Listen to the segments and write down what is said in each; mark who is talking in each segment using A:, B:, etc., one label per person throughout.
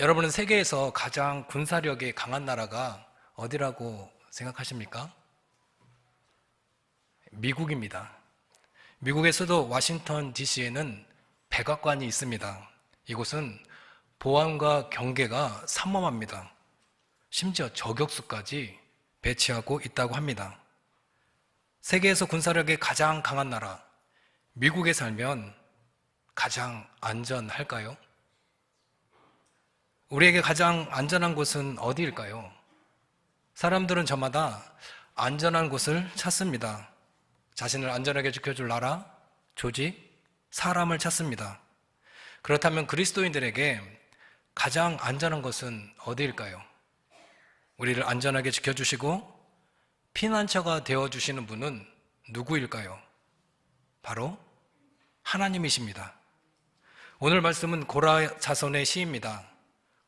A: 여러분은 세계에서 가장 군사력이 강한 나라가 어디라고 생각하십니까? 미국입니다. 미국의 수도 워싱턴 DC에는 백악관이 있습니다. 이곳은 보안과 경계가 삼엄합니다. 심지어 저격수까지 배치하고 있다고 합니다. 세계에서 군사력이 가장 강한 나라, 미국에 살면 가장 안전할까요? 우리에게 가장 안전한 곳은 어디일까요? 사람들은 저마다 안전한 곳을 찾습니다. 자신을 안전하게 지켜줄 나라, 조직, 사람을 찾습니다. 그렇다면 그리스도인들에게 가장 안전한 것은 어디일까요? 우리를 안전하게 지켜주시고 피난처가 되어주시는 분은 누구일까요? 바로 하나님이십니다. 오늘 말씀은 고라 자손의 시입니다.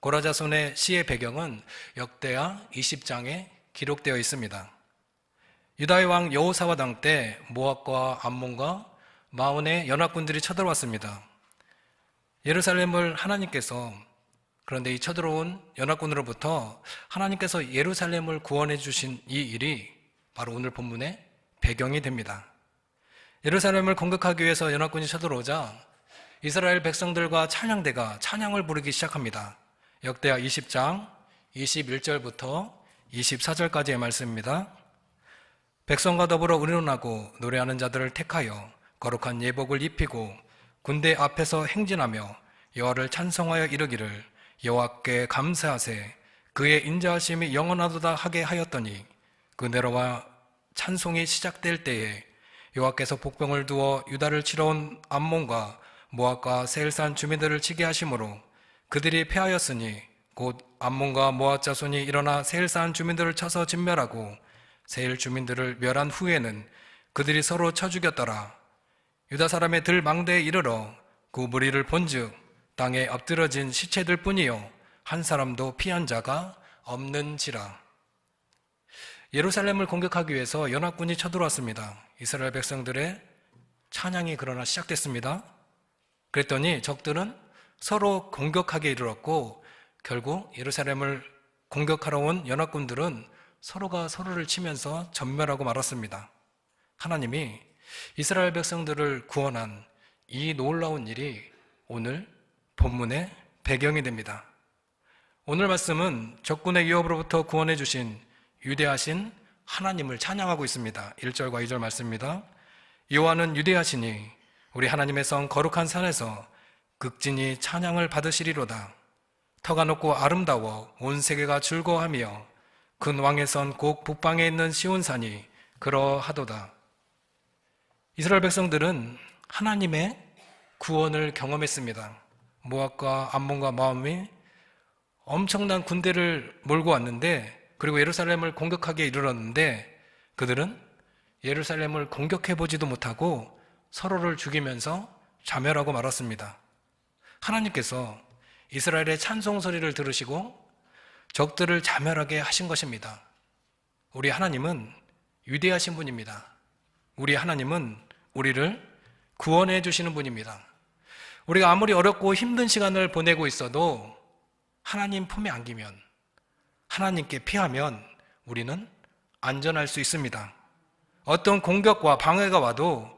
A: 고라 자손의 시의 배경은 역대하 20장에 기록되어 있습니다. 유다의 왕 여호사밧 때 모압과 암몬과 마온의 연합군들이 쳐들어왔습니다. 예루살렘을 하나님께서, 그런데 이 쳐들어온 연합군으로부터 하나님께서 예루살렘을 구원해 주신 이 일이 바로 오늘 본문의 배경이 됩니다. 예루살렘을 공격하기 위해서 연합군이 쳐들어오자 이스라엘 백성들과 찬양대가 찬양을 부르기 시작합니다. 역대하 20장 21절부터 24절까지의 말씀입니다. 백성과 더불어 의논하고 노래하는 자들을 택하여 거룩한 예복을 입히고 군대 앞에서 행진하며 여호와를 찬송하여 이르기를 여호와께 감사하세 그의 인자하심이 영원하도다 하게 하였더니 그 내로와 찬송이 시작될 때에 여호와께서 복병을 두어 유다를 치러 온 암몬과 모압과 세일산 주민들을 치게 하심으로 그들이 패하였으니 곧 암몬과 모압 자손이 일어나 세일산 주민들을 쳐서 진멸하고 세일 주민들을 멸한 후에는 그들이 서로 쳐 죽였더라. 유다 사람의 들 망대에 이르러 그 무리를 본즉 땅에 엎드러진 시체들 뿐이요 한 사람도 피한 자가 없는지라. 예루살렘을 공격하기 위해서 연합군이 쳐들어왔습니다. 이스라엘 백성들의 찬양이 그러나 시작됐습니다. 그랬더니 적들은 서로 공격하게 이르렀고 결국 예루살렘을 공격하러 온 연합군들은 서로가 서로를 치면서 전멸하고 말았습니다. 하나님이 이스라엘 백성들을 구원한 이 놀라운 일이 오늘 본문의 배경이 됩니다. 오늘 말씀은 적군의 위협으로부터 구원해 주신 유대하신 하나님을 찬양하고 있습니다. 1절과 2절 말씀입니다. 여호와는 유대하시니 우리 하나님의 성 거룩한 산에서 극진히 찬양을 받으시리로다. 터가 높고 아름다워 온 세계가 즐거워하며 근 왕의 선 곧 북방에 있는 시온산이 그러하도다. 이스라엘 백성들은 하나님의 구원을 경험했습니다. 모압과 암몬과 마온이 엄청난 군대를 몰고 왔는데, 그리고 예루살렘을 공격하기에 이르렀는데 그들은 예루살렘을 공격해보지도 못하고 서로를 죽이면서 자멸하고 말았습니다. 하나님께서 이스라엘의 찬송 소리를 들으시고 적들을 자멸하게 하신 것입니다. 우리 하나님은 위대하신 분입니다. 우리 하나님은 우리를 구원해 주시는 분입니다. 우리가 아무리 어렵고 힘든 시간을 보내고 있어도 하나님 품에 안기면, 하나님께 피하면 우리는 안전할 수 있습니다. 어떤 공격과 방해가 와도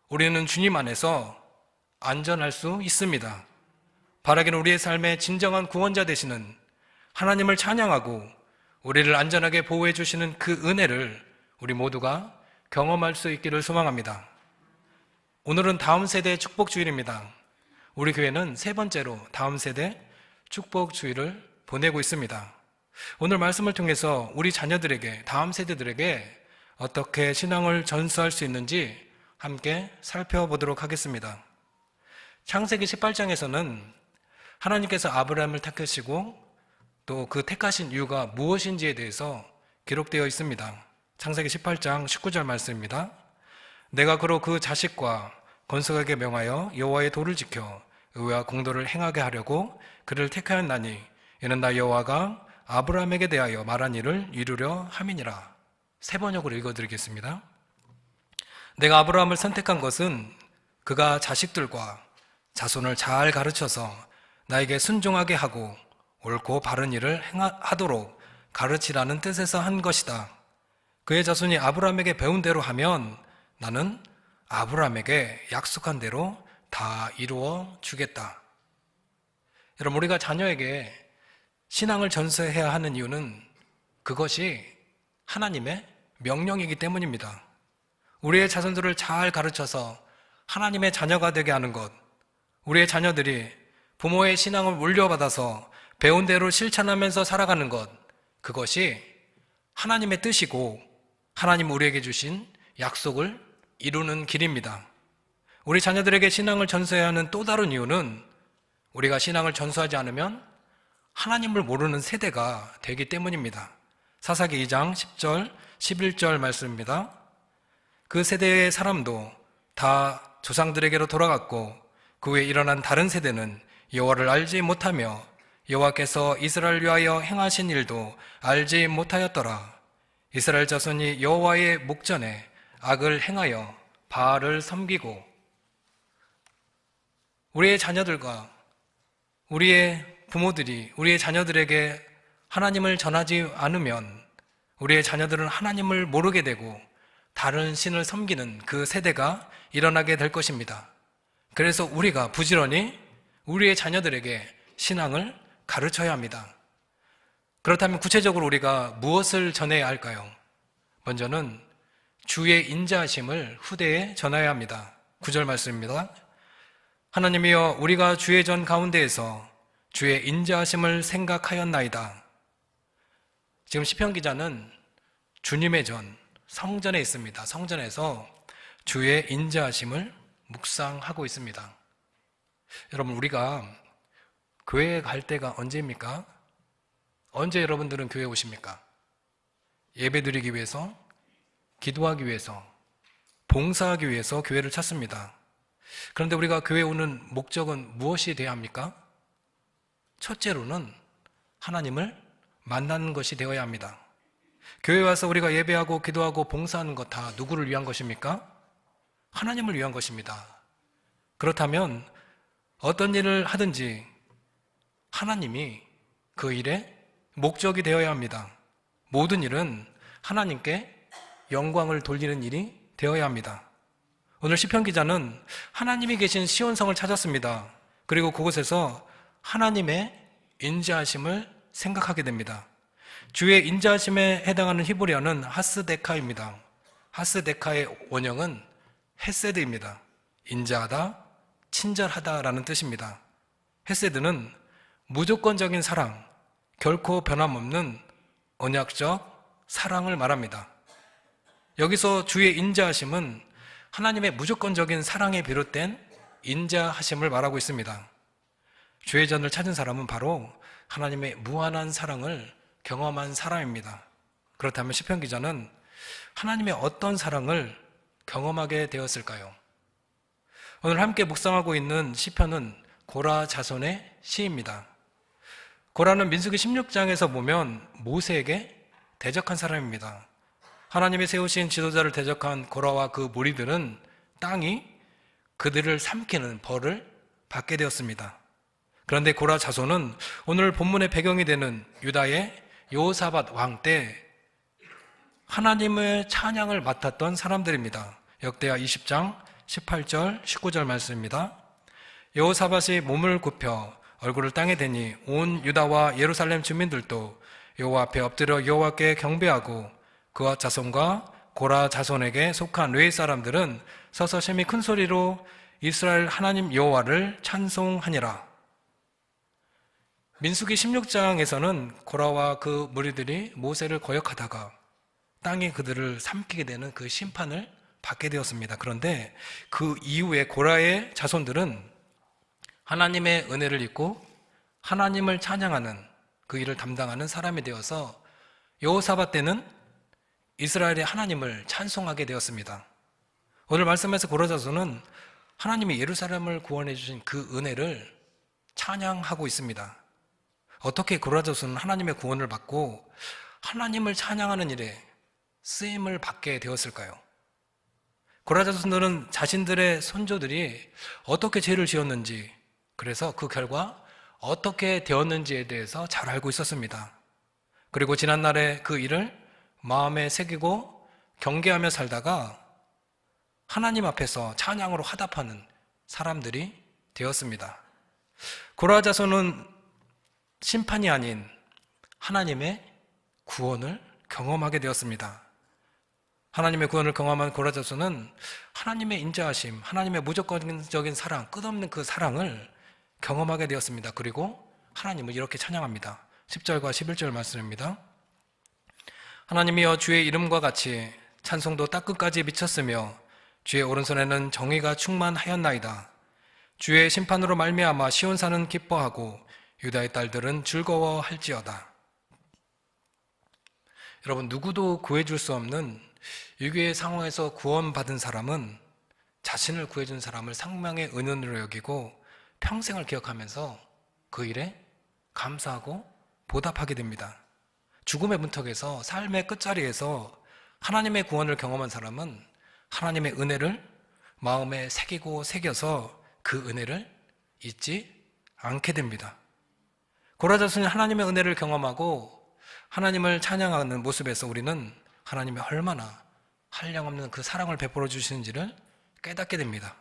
A: 우리는 주님 안에서 안전할 수 있습니다. 바라기는 우리의 삶의 진정한 구원자 되시는 하나님을 찬양하고 우리를 안전하게 보호해 주시는 그 은혜를 우리 모두가 경험할 수 있기를 소망합니다. 오늘은 다음 세대 축복 주일입니다. 우리 교회는 세 번째로 다음 세대 축복 주일을 보내고 있습니다. 오늘 말씀을 통해서 우리 자녀들에게, 다음 세대들에게 어떻게 신앙을 전수할 수 있는지 함께 살펴보도록 하겠습니다. 창세기 18장에서는 하나님께서 아브라함을 택하시고 또 그 택하신 이유가 무엇인지에 대해서 기록되어 있습니다. 창세기 18장 19절 말씀입니다. 내가 그로 그 자식과 건석에게 명하여 여호와의 도를 지켜 의와 공도를 행하게 하려고 그를 택하였나니 이는 나 여호와가 아브라함에게 대하여 말한 일을 이루려 함이니라. 세 번역으로 읽어드리겠습니다. 내가 아브라함을 선택한 것은 그가 자식들과 자손을 잘 가르쳐서 나에게 순종하게 하고 옳고 바른 일을 하도록 가르치라는 뜻에서 한 것이다. 그의 자손이 아브라함에게 배운 대로 하면 나는 아브라함에게 약속한 대로 다 이루어 주겠다. 여러분, 우리가 자녀에게 신앙을 전수해야 하는 이유는 그것이 하나님의 명령이기 때문입니다. 우리의 자손들을 잘 가르쳐서 하나님의 자녀가 되게 하는 것, 우리의 자녀들이 부모의 신앙을 물려받아서 배운 대로 실천하면서 살아가는 것, 그것이 하나님의 뜻이고 하나님 우리에게 주신 약속을 이루는 길입니다. 우리 자녀들에게 신앙을 전수해야 하는 또 다른 이유는 우리가 신앙을 전수하지 않으면 하나님을 모르는 세대가 되기 때문입니다. 사사기 2장 10절, 11절 말씀입니다. 그 세대의 사람도 다 조상들에게로 돌아갔고 그 후에 일어난 다른 세대는 여호와를 알지 못하며 여호와께서 이스라엘 위하여 행하신 일도 알지 못하였더라. 이스라엘 자손이 여호와의 목전에 악을 행하여 바알을 섬기고. 우리의 자녀들과 우리의 부모들이 우리의 자녀들에게 하나님을 전하지 않으면 우리의 자녀들은 하나님을 모르게 되고 다른 신을 섬기는 그 세대가 일어나게 될 것입니다. 그래서 우리가 부지런히 우리의 자녀들에게 신앙을 가르쳐야 합니다. 그렇다면 구체적으로 우리가 무엇을 전해야 할까요? 먼저는 주의 인자하심을 후대에 전해야 합니다. 9절 말씀입니다. 하나님이여, 우리가 주의 전 가운데에서 주의 인자하심을 생각하였나이다. 지금 시편 기자는 주님의 전 성전에 있습니다. 성전에서 주의 인자하심을 묵상하고 있습니다. 여러분, 우리가 교회에 갈 때가 언제입니까? 언제 여러분들은 교회에 오십니까? 예배드리기 위해서, 기도하기 위해서, 봉사하기 위해서 교회를 찾습니다. 그런데 우리가 교회에 오는 목적은 무엇이 되어야 합니까? 첫째로는 하나님을 만나는 것이 되어야 합니다. 교회에 와서 우리가 예배하고 기도하고 봉사하는 것 다 누구를 위한 것입니까? 하나님을 위한 것입니다. 그렇다면 어떤 일을 하든지 하나님이 그 일의 목적이 되어야 합니다. 모든 일은 하나님께 영광을 돌리는 일이 되어야 합니다. 오늘 시편 기자는 하나님이 계신 시온성을 찾았습니다. 그리고 그곳에서 하나님의 인자하심을 생각하게 됩니다. 주의 인자하심에 해당하는 히브리어는 하스데카입니다. 하스데카의 원형은 헤세드입니다. 인자하다, 친절하다라는 뜻입니다. 헤세드는 무조건적인 사랑, 결코 변함없는 언약적 사랑을 말합니다. 여기서 주의 인자하심은 하나님의 무조건적인 사랑에 비롯된 인자하심을 말하고 있습니다. 주의 전을 찾은 사람은 바로 하나님의 무한한 사랑을 경험한 사람입니다. 그렇다면 시편 기자는 하나님의 어떤 사랑을 경험하게 되었을까요? 오늘 함께 묵상하고 있는 시편은 고라 자손의 시입니다. 고라는 민수기 16장에서 보면 모세에게 대적한 사람입니다. 하나님이 세우신 지도자를 대적한 고라와 그 무리들은 땅이 그들을 삼키는 벌을 받게 되었습니다. 그런데 고라 자손은 오늘 본문의 배경이 되는 유다의 여호사밧 왕 때 하나님의 찬양을 맡았던 사람들입니다. 역대하 20장 18절 19절 말씀입니다. 여호사밧이 몸을 굽혀 얼굴을 땅에 대니 온 유다와 예루살렘 주민들도 여호와 앞에 엎드려 여호와께 경배하고 그와 자손과 고라 자손에게 속한 르웨이 사람들은 서서 심히 큰 소리로 이스라엘 하나님 여호와를 찬송하니라. 민수기 16장에서는 고라와 그 무리들이 모세를 거역하다가 땅이 그들을 삼키게 되는 그 심판을 받게 되었습니다. 그런데 그 이후에 고라의 자손들은 하나님의 은혜를 입고 하나님을 찬양하는 그 일을 담당하는 사람이 되어서 여호사밧 때는 이스라엘의 하나님을 찬송하게 되었습니다. 오늘 말씀에서 고라 자손은 하나님이 예루살렘을 구원해 주신 그 은혜를 찬양하고 있습니다. 어떻게 고라 자손은 하나님의 구원을 받고 하나님을 찬양하는 일에 쓰임을 받게 되었을까요? 고라 자손들은 자신들의 선조들이 어떻게 죄를 지었는지, 그래서 그 결과 어떻게 되었는지에 대해서 잘 알고 있었습니다. 그리고 지난날에 그 일을 마음에 새기고 경계하며 살다가 하나님 앞에서 찬양으로 화답하는 사람들이 되었습니다. 고라 자손은 심판이 아닌 하나님의 구원을 경험하게 되었습니다. 하나님의 구원을 경험한 고라 자손은 하나님의 인자하심, 하나님의 무조건적인 사랑, 끝없는 그 사랑을 경험하게 되었습니다. 그리고 하나님을 이렇게 찬양합니다. 10절과 11절 말씀입니다. 하나님이여 주의 이름과 같이 찬송도 땅끝까지 미쳤으며 주의 오른손에는 정의가 충만하였나이다. 주의 심판으로 말미암아 시온산은 기뻐하고 유다의 딸들은 즐거워할지어다. 여러분, 누구도 구해줄 수 없는 위기의 상황에서 구원받은 사람은 자신을 구해준 사람을 생명의 은연으로 여기고 평생을 기억하면서 그 일에 감사하고 보답하게 됩니다. 죽음의 문턱에서 삶의 끝자리에서 하나님의 구원을 경험한 사람은 하나님의 은혜를 마음에 새기고 새겨서 그 은혜를 잊지 않게 됩니다. 고라 자손이 하나님의 은혜를 경험하고 하나님을 찬양하는 모습에서 우리는 하나님의 얼마나 한량없는 그 사랑을 베풀어 주시는지를 깨닫게 됩니다.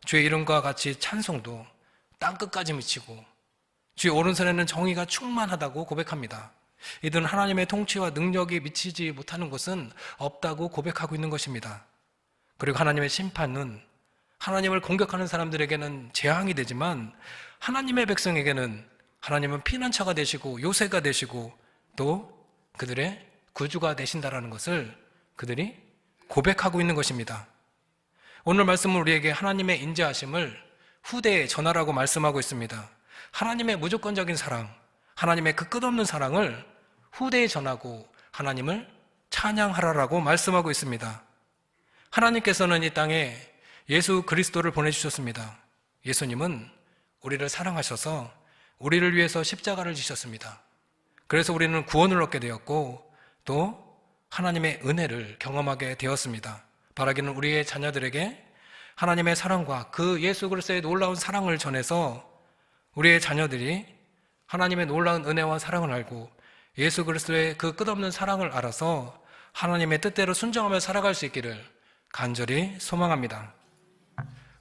A: 주의 이름과 같이 찬송도 땅끝까지 미치고 주의 오른손에는 정의가 충만하다고 고백합니다. 이들은 하나님의 통치와 능력이 미치지 못하는 것은 없다고 고백하고 있는 것입니다. 그리고 하나님의 심판은 하나님을 공격하는 사람들에게는 재앙이 되지만 하나님의 백성에게는 하나님은 피난처가 되시고 요새가 되시고 또 그들의 구주가 되신다라는 것을 그들이 고백하고 있는 것입니다. 오늘 말씀은 우리에게 하나님의 인자하심을 후대에 전하라고 말씀하고 있습니다. 하나님의 무조건적인 사랑, 하나님의 그 끝없는 사랑을 후대에 전하고 하나님을 찬양하라라고 말씀하고 있습니다. 하나님께서는 이 땅에 예수 그리스도를 보내주셨습니다. 예수님은 우리를 사랑하셔서 우리를 위해서 십자가를 지셨습니다. 그래서 우리는 구원을 얻게 되었고 또 하나님의 은혜를 경험하게 되었습니다. 바라기는 우리의 자녀들에게 하나님의 사랑과 그 예수 그리스도의 놀라운 사랑을 전해서 우리의 자녀들이 하나님의 놀라운 은혜와 사랑을 알고 예수 그리스도의 그 끝없는 사랑을 알아서 하나님의 뜻대로 순종하며 살아갈 수 있기를 간절히 소망합니다.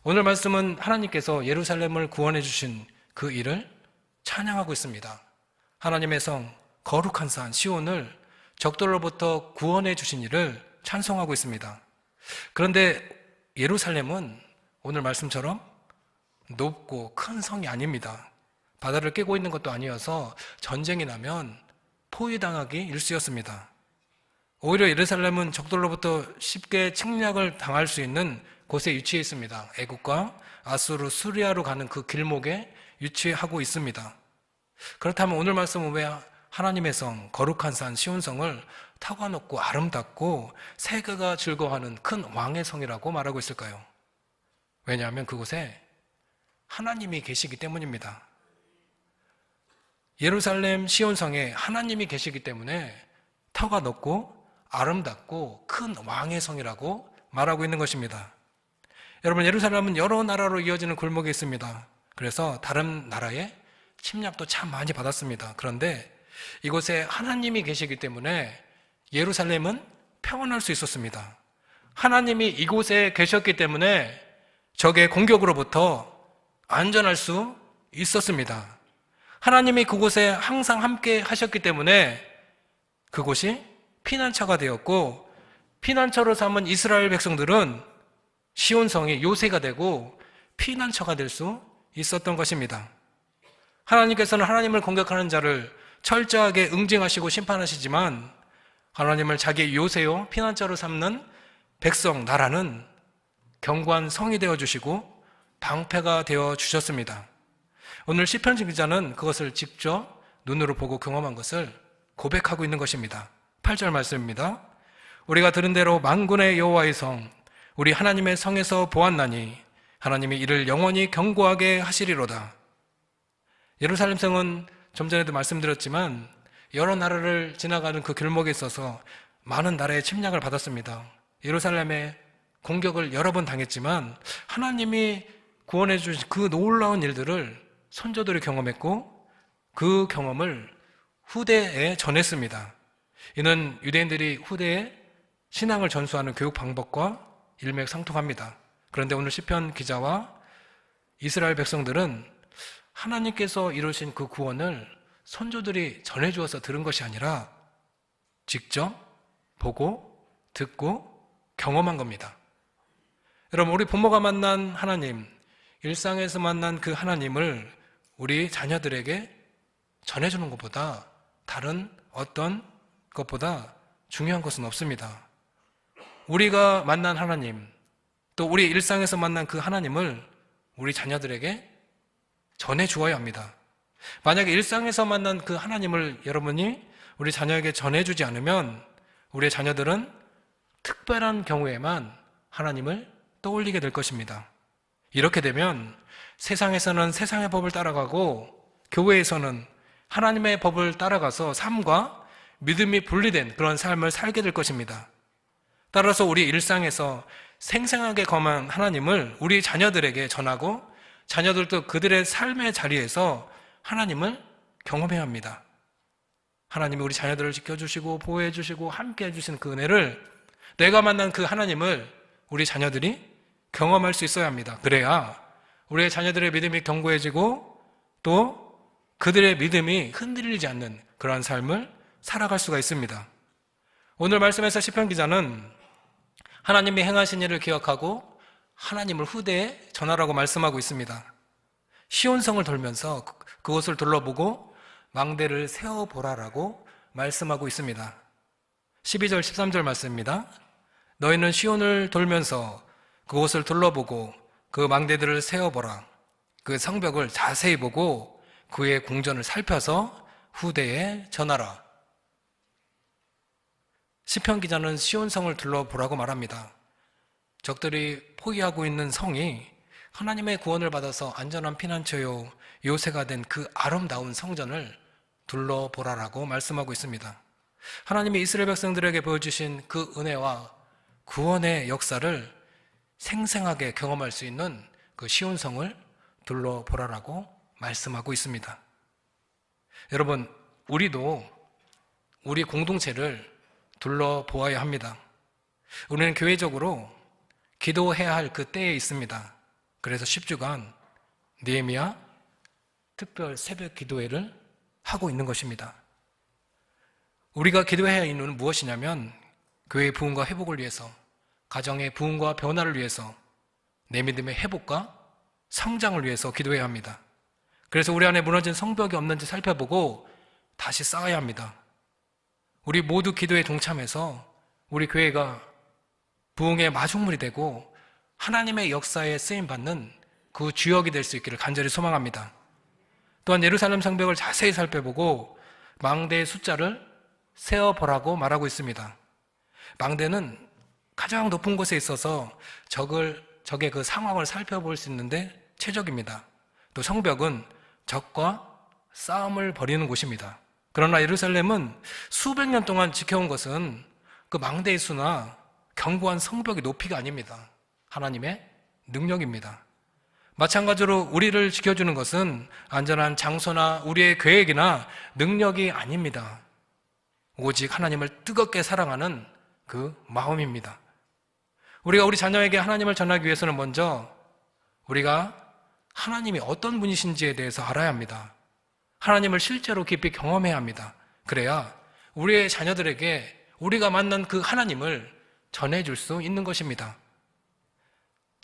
A: 오늘 말씀은 하나님께서 예루살렘을 구원해 주신 그 일을 찬양하고 있습니다. 하나님의 성, 거룩한 산 시온을 적들로부터 구원해 주신 일을 찬송하고 있습니다. 그런데 예루살렘은 오늘 말씀처럼 높고 큰 성이 아닙니다. 바다를 깨고 있는 것도 아니어서 전쟁이 나면 포위당하기 일쑤였습니다. 오히려 예루살렘은 적들로부터 쉽게 침략을 당할 수 있는 곳에 위치해 있습니다. 애국과 아수르, 수리아로 가는 그 길목에 위치하고 있습니다. 그렇다면 오늘 말씀은 왜 하나님의 성, 거룩한 산 시온성을 탑과 높고 아름답고 세계가 즐거워하는 큰 왕의 성이라고 말하고 있을까요? 왜냐하면 그곳에 하나님이 계시기 때문입니다. 예루살렘 시온성에 하나님이 계시기 때문에 터가 높고 아름답고 큰 왕의 성이라고 말하고 있는 것입니다. 여러분, 예루살렘은 여러 나라로 이어지는 골목이 있습니다. 그래서 다른 나라의 침략도 참 많이 받았습니다. 그런데 이곳에 하나님이 계시기 때문에 예루살렘은 평안할 수 있었습니다. 하나님이 이곳에 계셨기 때문에 적의 공격으로부터 안전할 수 있었습니다. 하나님이 그곳에 항상 함께 하셨기 때문에 그곳이 피난처가 되었고, 피난처로 삼은 이스라엘 백성들은 시온성이 요새가 되고 피난처가 될 수 있었던 것입니다. 하나님께서는 하나님을 공격하는 자를 철저하게 응징하시고 심판하시지만 하나님을 자기의 요새요 피난처로 삼는 백성, 나라는 견고한 성이 되어주시고 방패가 되어주셨습니다. 오늘 시편 기자는 그것을 직접 눈으로 보고 경험한 것을 고백하고 있는 것입니다. 8절 말씀입니다. 우리가 들은 대로 만군의 여호와의 성, 우리 하나님의 성에서 보았나니 하나님이 이를 영원히 견고하게 하시리로다. 예루살렘 성은 좀 전에도 말씀드렸지만 여러 나라를 지나가는 그 길목에 있어서 많은 나라의 침략을 받았습니다. 예루살렘의 공격을 여러 번 당했지만 하나님이 구원해 주신 그 놀라운 일들을 선조들이 경험했고 그 경험을 후대에 전했습니다. 이는 유대인들이 후대에 신앙을 전수하는 교육 방법과 일맥상통합니다. 그런데 오늘 시편 기자와 이스라엘 백성들은 하나님께서 이루신 그 구원을 선조들이 전해주어서 들은 것이 아니라 직접 보고 듣고 경험한 겁니다. 여러분, 우리 부모가 만난 하나님, 일상에서 만난 그 하나님을 우리 자녀들에게 전해주는 것보다 다른 어떤 것보다 중요한 것은 없습니다. 우리가 만난 하나님, 또 우리 일상에서 만난 그 하나님을 우리 자녀들에게 전해주어야 합니다. 만약에 일상에서 만난 그 하나님을 여러분이 우리 자녀에게 전해주지 않으면 우리의 자녀들은 특별한 경우에만 하나님을 떠올리게 될 것입니다. 이렇게 되면 세상에서는 세상의 법을 따라가고 교회에서는 하나님의 법을 따라가서 삶과 믿음이 분리된 그런 삶을 살게 될 것입니다. 따라서 우리 일상에서 생생하게 검한 하나님을 우리 자녀들에게 전하고 자녀들도 그들의 삶의 자리에서 하나님을 경험해야 합니다. 하나님이 우리 자녀들을 지켜주시고 보호해주시고 함께 해주시는 그 은혜를 내가 만난 그 하나님을 우리 자녀들이 경험할 수 있어야 합니다. 그래야 우리의 자녀들의 믿음이 견고해지고 또 그들의 믿음이 흔들리지 않는 그러한 삶을 살아갈 수가 있습니다. 오늘 말씀에서 시편 기자는 하나님이 행하신 일을 기억하고 하나님을 후대에 전하라고 말씀하고 있습니다. 시온성을 돌면서 그곳을 둘러보고 망대를 세워보라라고 말씀하고 있습니다. 12절 13절 말씀입니다. 너희는 시온을 돌면서 그곳을 둘러보고 그 망대들을 세워보라. 그 성벽을 자세히 보고 그의 궁전을 살펴서 후대에 전하라. 시편 기자는 시온성을 둘러보라고 말합니다. 적들이 포위하고 있는 성이 하나님의 구원을 받아서 안전한 피난처요 요새가 된 그 아름다운 성전을 둘러보라라고 말씀하고 있습니다. 하나님이 이스라엘 백성들에게 보여주신 그 은혜와 구원의 역사를 생생하게 경험할 수 있는 그 시온성을 둘러보라라고 말씀하고 있습니다. 여러분, 우리도 우리 공동체를 둘러보아야 합니다. 우리는 교회적으로 기도해야 할 그 때에 있습니다. 그래서 10주간 느헤미야 특별 새벽 기도회를 하고 있는 것입니다. 우리가 기도해야 하는 이유는 무엇이냐면 교회의 부흥과 회복을 위해서, 가정의 부흥과 변화를 위해서, 내 믿음의 회복과 성장을 위해서 기도해야 합니다. 그래서 우리 안에 무너진 성벽이 없는지 살펴보고 다시 쌓아야 합니다. 우리 모두 기도에 동참해서 우리 교회가 부흥의 마중물이 되고 하나님의 역사에 쓰임받는 그 주역이 될 수 있기를 간절히 소망합니다. 또한 예루살렘 성벽을 자세히 살펴보고 망대의 숫자를 세어보라고 말하고 있습니다. 망대는 가장 높은 곳에 있어서 적의 그 상황을 살펴볼 수 있는데 최적입니다. 또 성벽은 적과 싸움을 벌이는 곳입니다. 그러나 예루살렘은 수백 년 동안 지켜온 것은 그 망대의 수나 견고한 성벽의 높이가 아닙니다. 하나님의 능력입니다. 마찬가지로 우리를 지켜주는 것은 안전한 장소나 우리의 계획이나 능력이 아닙니다. 오직 하나님을 뜨겁게 사랑하는 그 마음입니다. 우리가 우리 자녀에게 하나님을 전하기 위해서는 먼저 우리가 하나님이 어떤 분이신지에 대해서 알아야 합니다. 하나님을 실제로 깊이 경험해야 합니다. 그래야 우리의 자녀들에게 우리가 만난 그 하나님을 전해줄 수 있는 것입니다.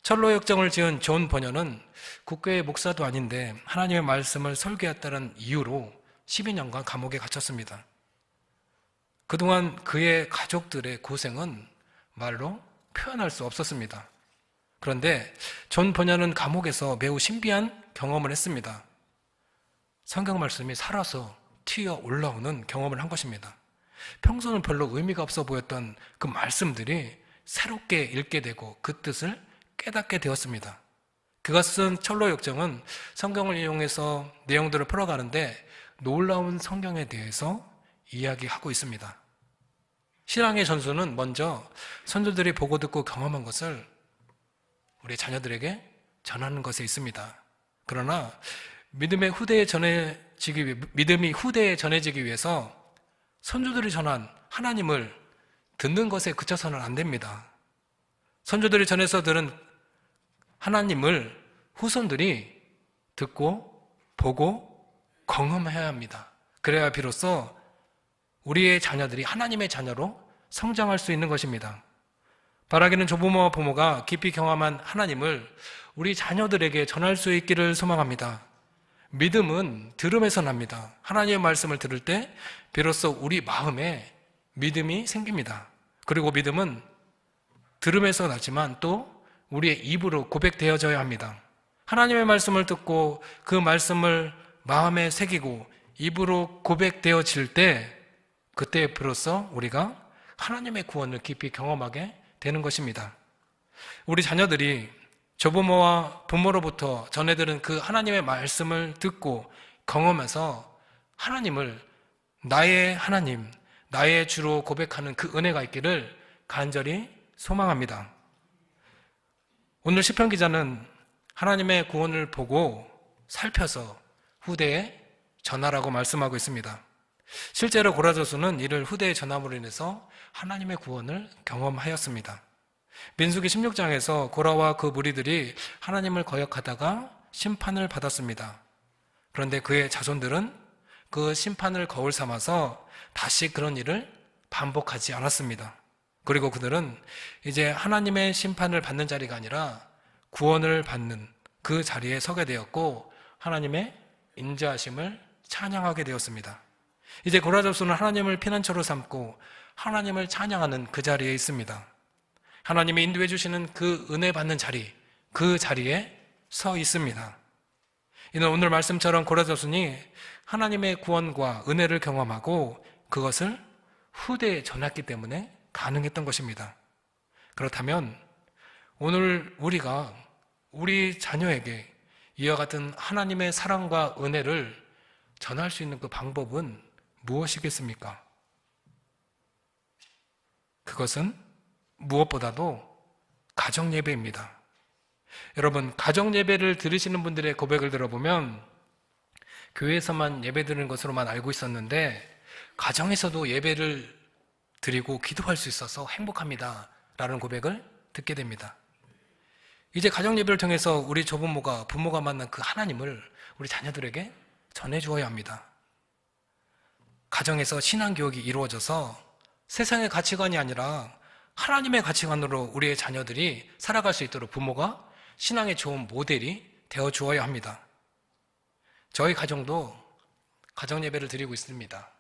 A: 철로 역정을 지은 존 번연은 국교의 목사도 아닌데 하나님의 말씀을 설교했다는 이유로 12년간 감옥에 갇혔습니다. 그동안 그의 가족들의 고생은 말로 표현할 수 없었습니다. 그런데 존 번연은 감옥에서 매우 신비한 경험을 했습니다. 성경 말씀이 살아서 튀어 올라오는 경험을 한 것입니다. 평소는 별로 의미가 없어 보였던 그 말씀들이 새롭게 읽게 되고 그 뜻을 깨닫게 되었습니다. 그가 쓴 철로 역정은 성경을 이용해서 내용들을 풀어가는데 놀라운 성경에 대해서 이야기하고 있습니다. 신앙의 전수는 먼저 선조들이 보고 듣고 경험한 것을 우리 자녀들에게 전하는 것에 있습니다. 그러나 믿음이 후대에 전해지기 위해서 선조들이 전한 하나님을 듣는 것에 그쳐서는 안 됩니다. 선조들이 전해서 들은 하나님을 후손들이 듣고 보고 경험해야 합니다. 그래야 비로소 우리의 자녀들이 하나님의 자녀로 성장할 수 있는 것입니다. 바라기는 조부모와 부모가 깊이 경험한 하나님을 우리 자녀들에게 전할 수 있기를 소망합니다. 믿음은 들음에서 납니다. 하나님의 말씀을 들을 때 비로소 우리 마음에 믿음이 생깁니다. 그리고 믿음은 들음에서 나지만 또 우리의 입으로 고백되어져야 합니다. 하나님의 말씀을 듣고 그 말씀을 마음에 새기고 입으로 고백되어질 때 그때 비로소 우리가 하나님의 구원을 깊이 경험하게 되는 것입니다. 우리 자녀들이 조부모와 부모로부터 전해들은 그 하나님의 말씀을 듣고 경험해서 하나님을 나의 하나님, 나의 주로 고백하는 그 은혜가 있기를 간절히 소망합니다. 오늘 시편 기자는 하나님의 구원을 보고 살펴서 후대에 전하라고 말씀하고 있습니다. 실제로 고라조수는 이를 후대에 전함으로 인해서 하나님의 구원을 경험하였습니다. 민수기 16장에서 고라와 그 무리들이 하나님을 거역하다가 심판을 받았습니다. 그런데 그의 자손들은 그 심판을 거울 삼아서 다시 그런 일을 반복하지 않았습니다. 그리고 그들은 이제 하나님의 심판을 받는 자리가 아니라 구원을 받는 그 자리에 서게 되었고 하나님의 인자하심을 찬양하게 되었습니다. 이제 고라조수는 하나님을 피난처로 삼고 하나님을 찬양하는 그 자리에 있습니다. 하나님이 인도해 주시는 그 은혜 받는 자리, 그 자리에 서 있습니다. 이는 오늘 말씀처럼 고라조수니 하나님의 구원과 은혜를 경험하고 그것을 후대에 전했기 때문에 가능했던 것입니다. 그렇다면 오늘 우리가 우리 자녀에게 이와 같은 하나님의 사랑과 은혜를 전할 수 있는 그 방법은 무엇이겠습니까? 그것은 무엇보다도 가정예배입니다. 여러분, 가정예배를 들으시는 분들의 고백을 들어보면 교회에서만 예배 드리는 것으로만 알고 있었는데 가정에서도 예배를 드리고 기도할 수 있어서 행복합니다 라는 고백을 듣게 됩니다. 이제 가정예배를 통해서 우리 조부모가 부모가 만난 그 하나님을 우리 자녀들에게 전해주어야 합니다. 가정에서 신앙교육이 이루어져서 세상의 가치관이 아니라 하나님의 가치관으로 우리의 자녀들이 살아갈 수 있도록 부모가 신앙의 좋은 모델이 되어주어야 합니다. 저희 가정도 가정예배를 드리고 있습니다.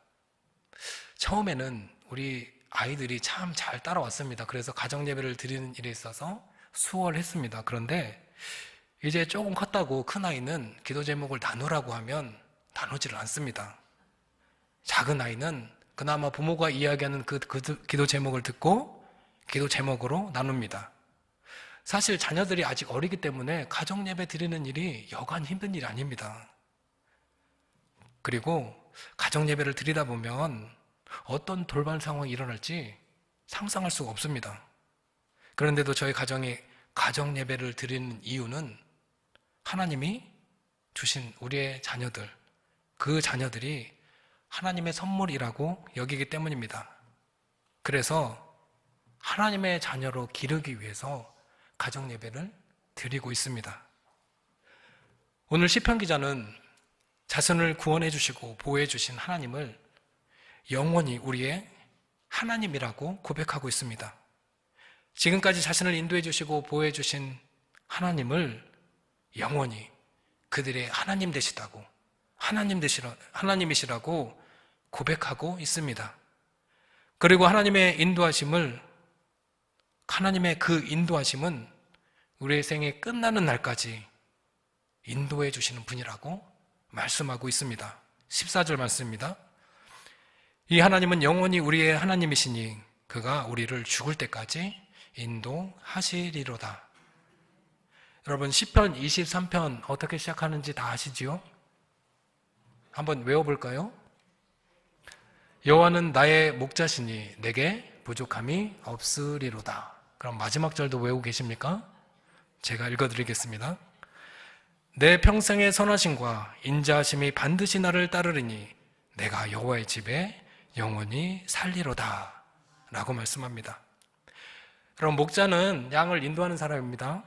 A: 처음에는 우리 아이들이 참 잘 따라왔습니다. 그래서 가정예배를 드리는 일에 있어서 수월했습니다. 그런데 이제 조금 컸다고 큰아이는 기도 제목을 나누라고 하면 나누지를 않습니다. 작은 아이는 그나마 부모가 이야기하는 그 기도 제목을 듣고 기도 제목으로 나눕니다. 사실 자녀들이 아직 어리기 때문에 가정예배 드리는 일이 여간 힘든 일이 아닙니다. 그리고 가정예배를 드리다 보면 어떤 돌발 상황이 일어날지 상상할 수가 없습니다. 그런데도 저희 가정이 가정예배를 드리는 이유는 하나님이 주신 우리의 자녀들, 그 자녀들이 하나님의 선물이라고 여기기 때문입니다. 그래서 하나님의 자녀로 기르기 위해서 가정예배를 드리고 있습니다. 오늘 시편 기자는 자신을 구원해 주시고 보호해 주신 하나님을 영원히 우리의 하나님이라고 고백하고 있습니다. 지금까지 자신을 인도해 주시고 보호해 주신 하나님을 영원히 그들의 하나님 되시다고, 하나님이시라고 고백하고 있습니다. 그리고 하나님의 그 인도하심은 우리의 생이 끝나는 날까지 인도해 주시는 분이라고 말씀하고 있습니다. 14절 말씀입니다. 이 하나님은 영원히 우리의 하나님이시니 그가 우리를 죽을 때까지 인도하시리로다. 여러분, 시편 23편 어떻게 시작하는지 다 아시지요? 한번 외워볼까요? 여호와는 나의 목자시니 내게 부족함이 없으리로다. 그럼 마지막 절도 외우고 계십니까? 제가 읽어드리겠습니다. 내 평생의 선하심과 인자하심이 반드시 나를 따르리니 내가 여호와의 집에 영원히 살리로다 라고 말씀합니다. 그럼 목자는 양을 인도하는 사람입니다.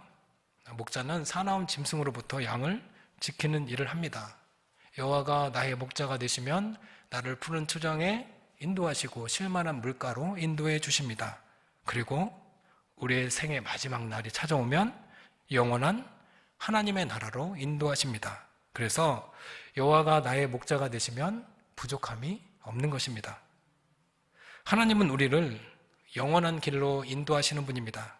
A: 목자는 사나운 짐승으로부터 양을 지키는 일을 합니다. 여호와가 나의 목자가 되시면 나를 푸른 초장에 인도하시고 쉴만한 물가로 인도해 주십니다. 그리고 우리의 생의 마지막 날이 찾아오면 영원한 하나님의 나라로 인도하십니다. 그래서 여호와가 나의 목자가 되시면 부족함이 없는 것입니다. 하나님은 우리를 영원한 길로 인도하시는 분입니다.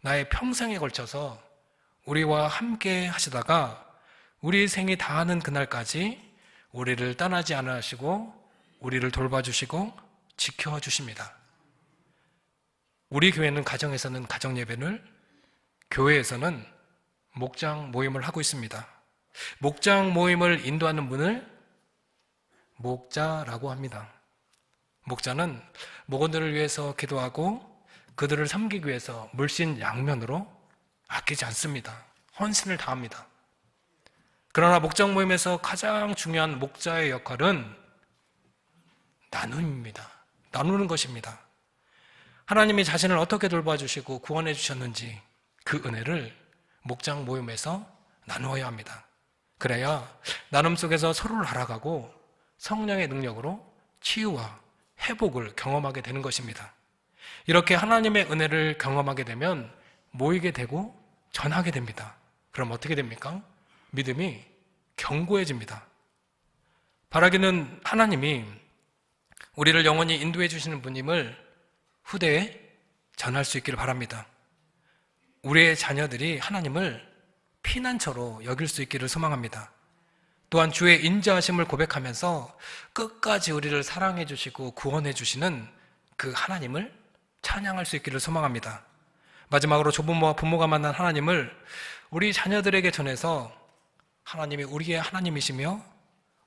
A: 나의 평생에 걸쳐서 우리와 함께 하시다가 우리 생이 다하는 그날까지 우리를 떠나지 않아 하시고 우리를 돌봐주시고 지켜주십니다. 우리 교회는 가정에서는 가정예배를, 교회에서는 목장 모임을 하고 있습니다. 목장 모임을 인도하는 분을 목자라고 합니다. 목자는 목원들을 위해서 기도하고 그들을 섬기기 위해서 물씬 양면으로 아끼지 않습니다. 헌신을 다합니다. 그러나 목장 모임에서 가장 중요한 목자의 역할은 나눔입니다. 나누는 것입니다. 하나님이 자신을 어떻게 돌봐주시고 구원해 주셨는지 그 은혜를 목장 모임에서 나누어야 합니다. 그래야 나눔 속에서 서로를 알아가고 성령의 능력으로 치유와 회복을 경험하게 되는 것입니다. 이렇게 하나님의 은혜를 경험하게 되면 모이게 되고 전하게 됩니다. 그럼 어떻게 됩니까? 믿음이 견고해집니다. 바라기는 하나님이 우리를 영원히 인도해 주시는 분임을 후대에 전할 수 있기를 바랍니다. 우리의 자녀들이 하나님을 피난처로 여길 수 있기를 소망합니다. 또한 주의 인자하심을 고백하면서 끝까지 우리를 사랑해 주시고 구원해 주시는 그 하나님을 찬양할 수 있기를 소망합니다. 마지막으로 조부모와 부모가 만난 하나님을 우리 자녀들에게 전해서 하나님이 우리의 하나님이시며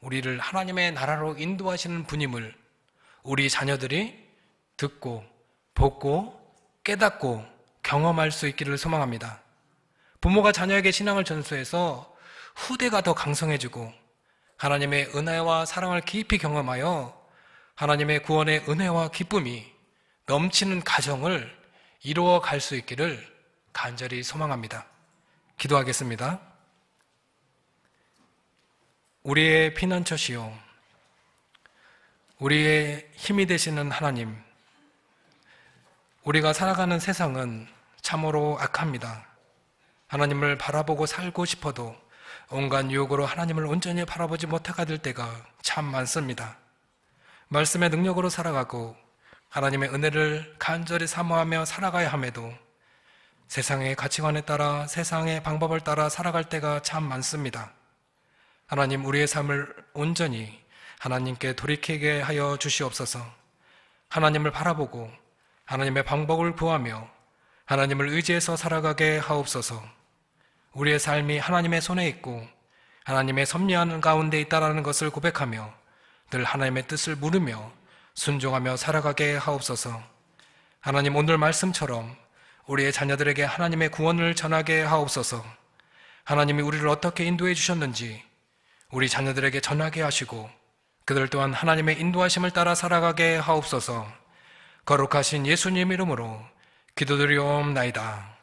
A: 우리를 하나님의 나라로 인도하시는 분임을 우리 자녀들이 듣고 보고 깨닫고 경험할 수 있기를 소망합니다. 부모가 자녀에게 신앙을 전수해서 후대가 더 강성해지고 하나님의 은혜와 사랑을 깊이 경험하여 하나님의 구원의 은혜와 기쁨이 넘치는 가정을 이루어 갈 수 있기를 간절히 소망합니다. 기도하겠습니다. 우리의 피난처시요, 우리의 힘이 되시는 하나님, 우리가 살아가는 세상은 참으로 악합니다. 하나님을 바라보고 살고 싶어도 온갖 유혹으로 하나님을 온전히 바라보지 못하게 될 때가 참 많습니다. 말씀의 능력으로 살아가고 하나님의 은혜를 간절히 사모하며 살아가야 함에도 세상의 가치관에 따라 세상의 방법을 따라 살아갈 때가 참 많습니다. 하나님, 우리의 삶을 온전히 하나님께 돌이키게 하여 주시옵소서. 하나님을 바라보고 하나님의 방법을 구하며 하나님을 의지해서 살아가게 하옵소서. 우리의 삶이 하나님의 손에 있고 하나님의 섭리하는 가운데 있다는 것을 고백하며 늘 하나님의 뜻을 물으며 순종하며 살아가게 하옵소서. 하나님, 오늘 말씀처럼 우리의 자녀들에게 하나님의 구원을 전하게 하옵소서. 하나님이 우리를 어떻게 인도해 주셨는지 우리 자녀들에게 전하게 하시고 그들 또한 하나님의 인도하심을 따라 살아가게 하옵소서. 거룩하신 예수님 이름으로 기도드리옵나이다.